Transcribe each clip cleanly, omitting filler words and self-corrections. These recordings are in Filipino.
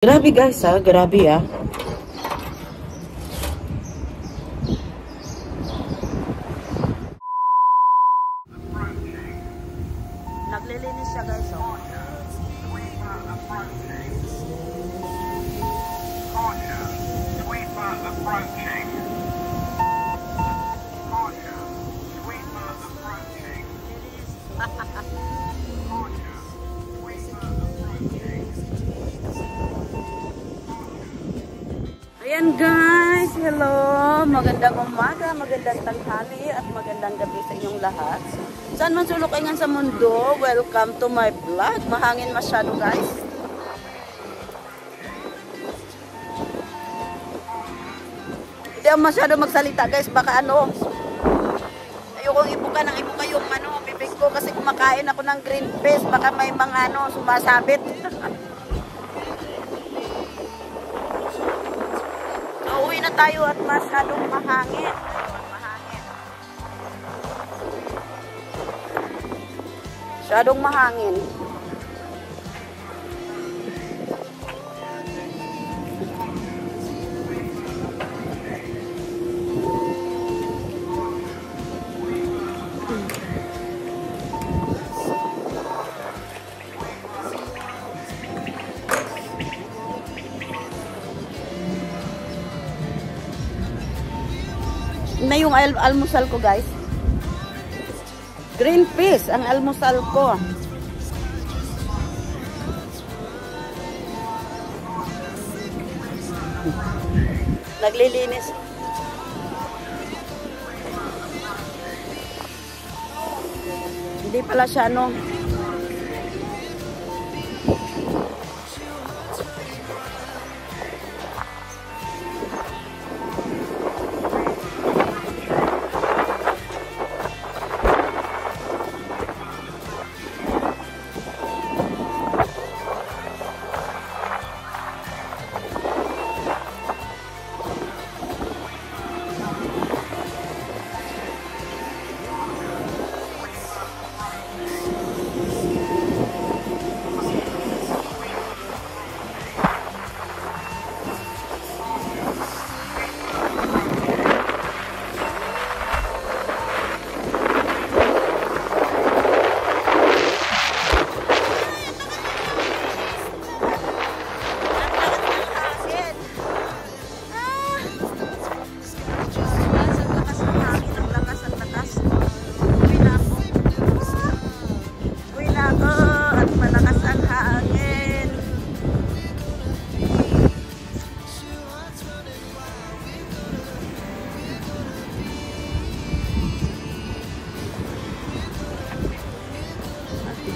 Grabe guys ha, grabe ah. Naglilinis siya guys oh. Ayan guys, hello! Magandang umaga, magandang tanghali at magandang gabi sa inyong lahat. Saan man sulok kayo sa mundo, welcome to my vlog. Mahangin masyado guys. Hindi ako masyado magsalita guys, baka ano, ayokong ibuka yung bibig ko kasi kumakain ako ng green peas, baka may mga sumasabit. Uwi na tayo at masyadong mahangin. Masyadong mahangin. Na yung almusal ko guys. Green peas ang almusal ko. Naglilinis. Hindi pala siya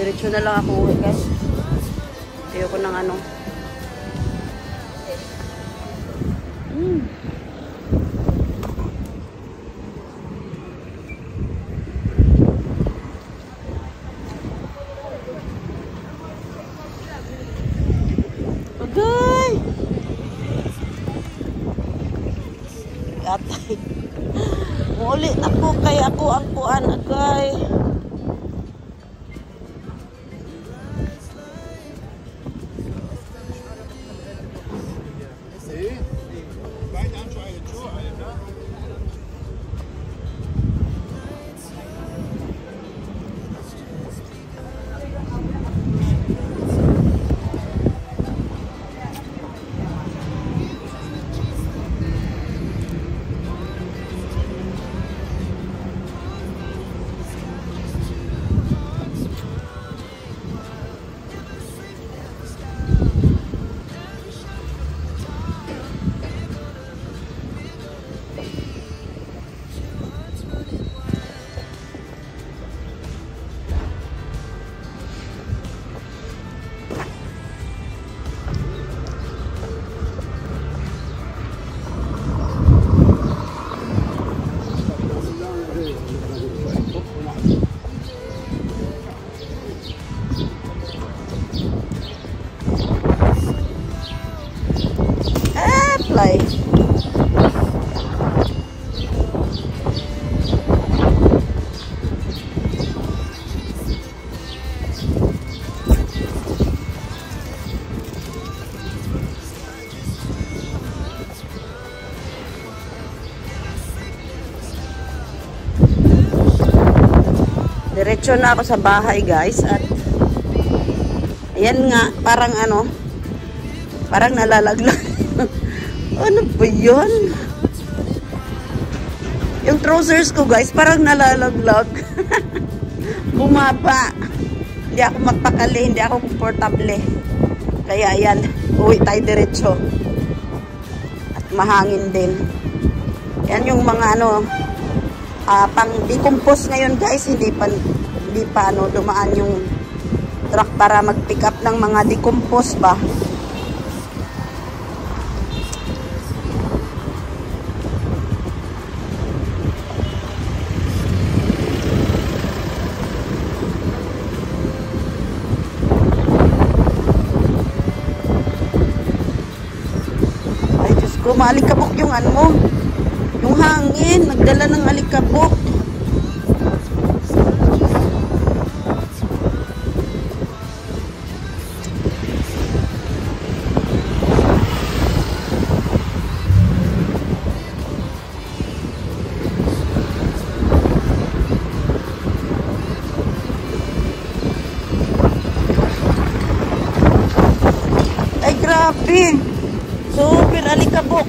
diretso na lang ako uwi guys. Ayoko ng Agay! Atay. Muli na po kay ako ang kuan agay. Diretso na ako sa bahay, guys. At ayan nga, parang ano, parang nalalaglag. Ano ba yun? Yung trousers ko, guys, parang nalalaglag. Bumaba. Hindi ako magpakali, hindi ako komportable. Kaya ayan, uwi tayo diretso. At mahangin din. Yan yung mga ano, pang decompose ngayon, guys. Hindi pa ano, dumaan yung truck para mag-pick up ng mga decompose ba. Ay, Diyos ko, maalikabok yung ano mo. Yung hangin, nagdala ng alikabok. Ay, grabe. Super alikabok.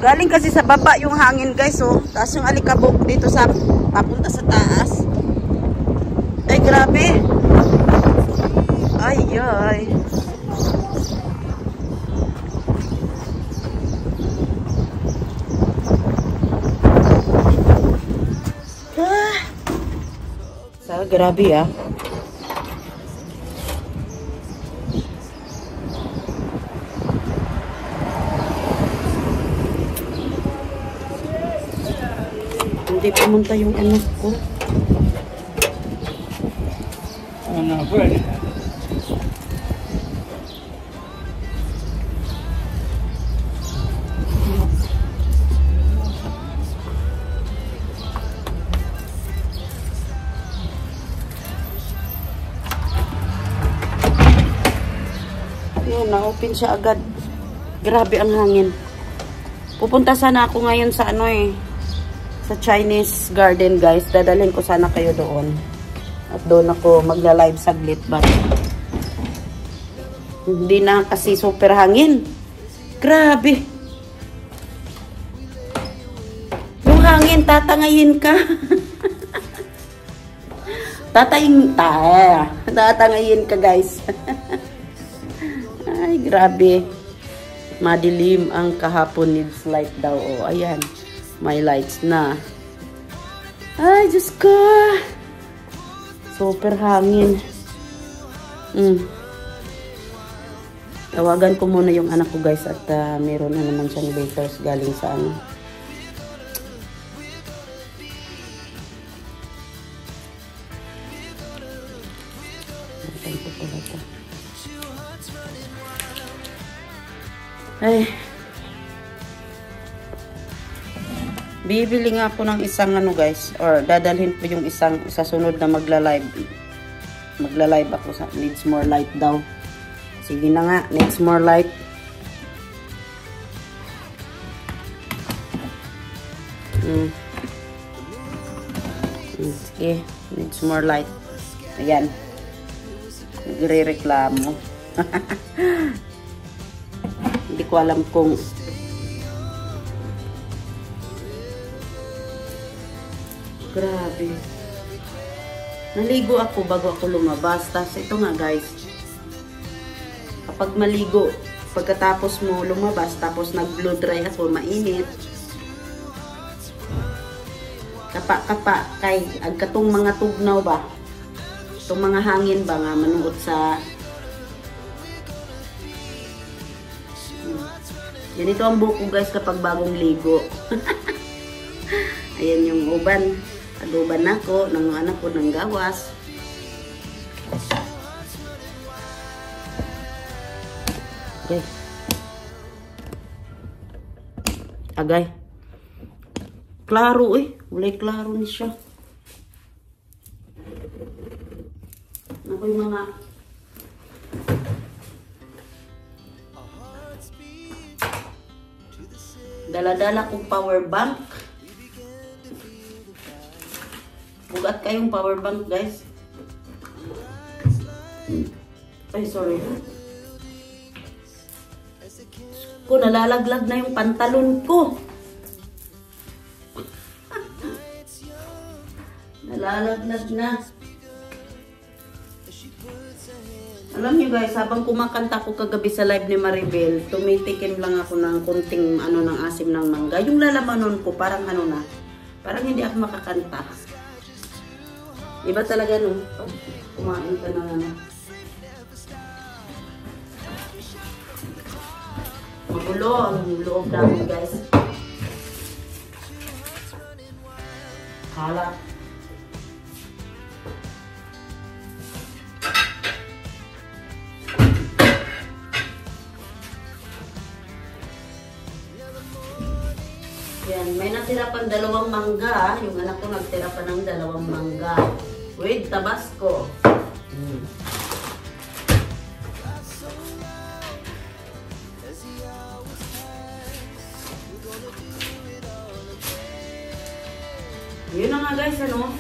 Galing kasi sa baba yung hangin, guys, oh. Taas yung alikabok dito sa papunta sa taas. Ay, grabe. Ay, ay. Grabe ah. Hindi pumunta yung anak ko. Ano pwede? Yun, na-open siya agad. Grabe ang hangin. Pupunta sana ako ngayon sa ano eh, sa Chinese garden, guys. Dadalhin ko sana kayo doon. At doon ako magla-live saglit. But hindi na kasi super hangin. Grabe. Yung hangin, tatangayin ka. Tatangayin ka, guys. Ay, grabe. Madilim ang kahapon, needs light daw. Oh, ayan. May lights na. Ay, Diyos ko. Super hangin. Tawagan ko muna yung anak ko, guys. At meron na naman siyang letters galing sa ano. Ay. Bibili nga ako ng isang ano, guys, or dadalhin ko yung isang sa sunod na magla-live. Magla-live ako sa needs more light daw. Sige na nga, needs more light. Sige, needs more light. Ayan. Nagre-reklamo. Hindi ko alam kung grabe. Naligo ako bago ako lumabas. Tapos ito nga, guys. Kapag maligo, pagkatapos mo lumabas, tapos nag-blow dry ako, mainit. Kapa-kapa kay agkatong mga tugnaw ba? Itong mga hangin ba nga manuot sa ganito ang buko, guys, kapag bagong ligo. Ayan yung uban. Adoban ako ng anak ko ng gawas. Okay. Agay. Klaro eh. Walay klaro ni siya. Ako yung mga Dala-dala kong power bank. Bugat kayong power bank, guys. Ay, sorry. Ko, nalalaglag na yung pantalon ko. Nalalaglag na. Alam niyo guys, habang kumakanta ko kagabi sa live ni Maribel, tumitikim lang ako ng konting ng asim ng mangga. Yung lalamanon ko, parang na, parang hindi ako makakanta. Iba talaga no, kumain ka ng magulo ang loob namin guys. Hala. Yan, may natira pang 2 mangga. Yung anak ko nagtira pa ng 2 mangga. With Tabasco. Yun na nga guys, ano?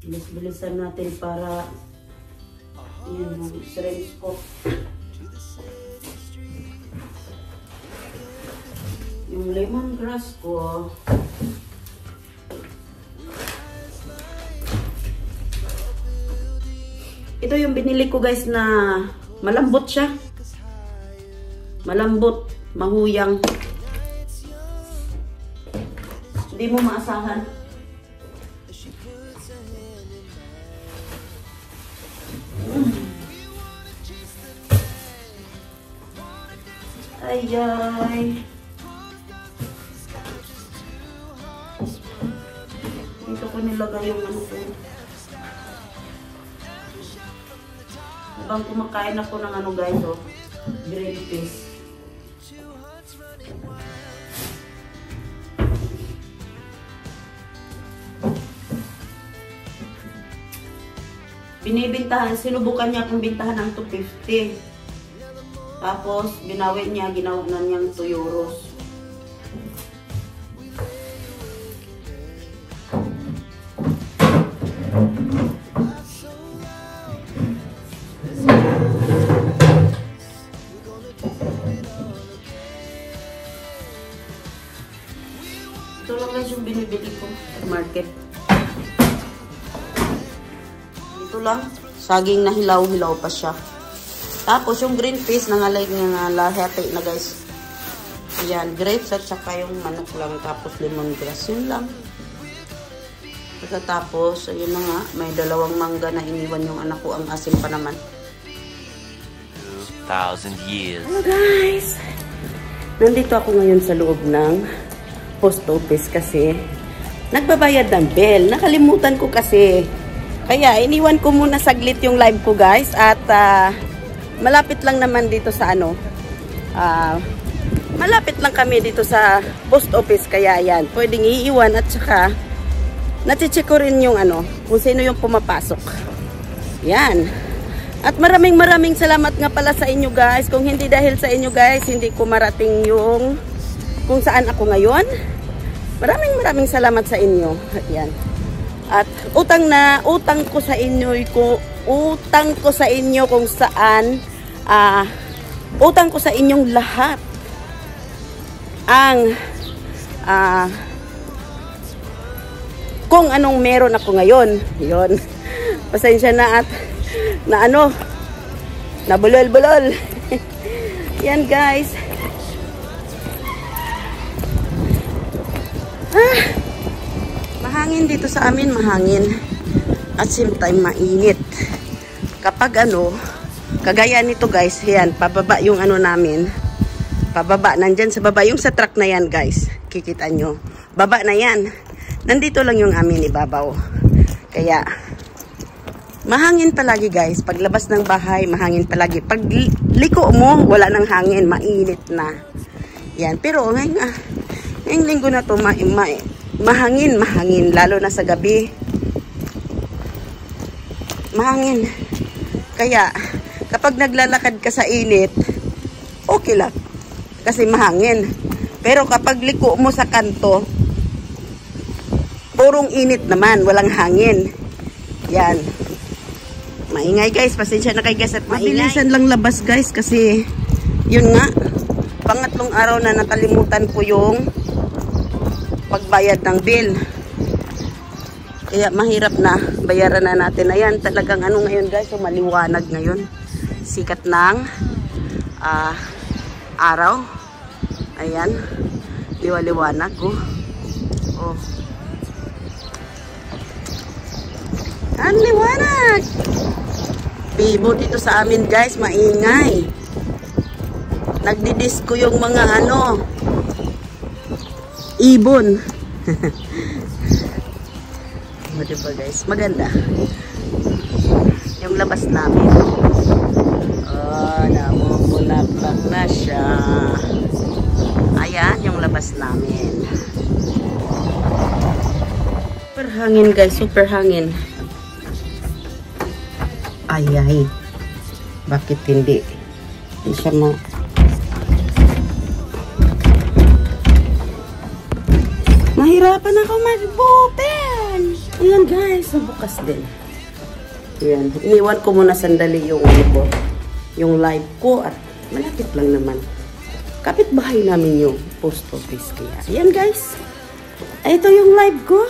Bilis-bilisan natin para yung syringe ko. Yung lemongrass ko. Ito yung binili ko guys na malambot siya. Malambot, mahuyang. Hindi mo maasahan. Ay. Dito ko nilagay yung ano ko. Habang kumakain ako ng ano guys, oh, green peas. Binibintahan, sinubukan niya akong bintahan ng 250. Tapos, binawi niya, ginawa na niyang 2 euros. Ito lang guys yung binibili ko sa market. Ito lang, saging na hilaw-hilaw pa siya. Tapos yung green peas, nangalay nga lahati na guys. Ayan, grapes at saka yung manok lang. Tapos lemongrass, yun lang. Pagkatapos, ayun na nga, may 2 mangga na iniwan yung anak ko. Ang asim pa naman. 2,000 years. Hello guys! Nandito ako ngayon sa loob ng post office kasi nagbabayad ng bill. Nakalimutan ko kasi. Kaya iniwan ko muna saglit yung live ko guys. At malapit lang naman dito sa ano. Malapit lang kami dito sa post office. Kaya yan, pwedeng iiwan at saka nati-check ko rin yung ano, kung sino yung pumapasok. Yan. At maraming salamat nga pala sa inyo guys. Kung hindi dahil sa inyo guys, hindi ko marating yung kung saan ako ngayon. Maraming salamat sa inyo. Yan. At utang ko sa inyo kung saan utang ko sa inyong lahat ang kung anong meron ako ngayon. Yon. Pasensya na at nabulol-bulol. Yan guys. Mahangin dito sa amin, mahangin. At same time mainit. Kapag kagaya nito guys, yan, pababa yung namin. Pababa, nandyan sa baba, yung sa truck na yan guys. Kikita nyo. Baba na yan. Nandito lang yung amin ibabaw. Kaya, mahangin palagi guys. Paglabas ng bahay, mahangin palagi. Pag liko mo, wala nang hangin. Mainit na. Yan. Pero ngayong linggo na to, mahangin. Lalo na sa gabi. Mahangin. Kaya, kapag naglalakad ka sa init, okay lang. Kasi mahangin. Pero kapag liko mo sa kanto, purong init naman. Walang hangin. Yan. Maingay guys, pasensya na kay guys at mabilisan lang labas guys kasi yun nga, pangatlong araw na nakalimutan ko yung pagbayad ng bill. Kaya mahirap na, bayaran na natin. Ayan, talagang ngayon guys, so maliwanag ngayon. Sikat ng araw. Ayan, liwaliwanag ko. Oh. Ang liwanag! Bibo dito sa amin guys, maingay. Nagdidisco yung mga ibon. O diba guys, maganda. Yung labas namin. Oh, namumulaklak na siya. Ayan, yung labas namin. Super hangin guys, super hangin. Ay. Bakit hindi? Hindi siya Mahirapan ako magbutin. Ayan guys, nabukas din. Ayan. Iniwan ko muna sandali yung yung live ko at malapit lang naman. Kapit bahay namin yung post office kaya. Ayan guys. Ito yung live ko.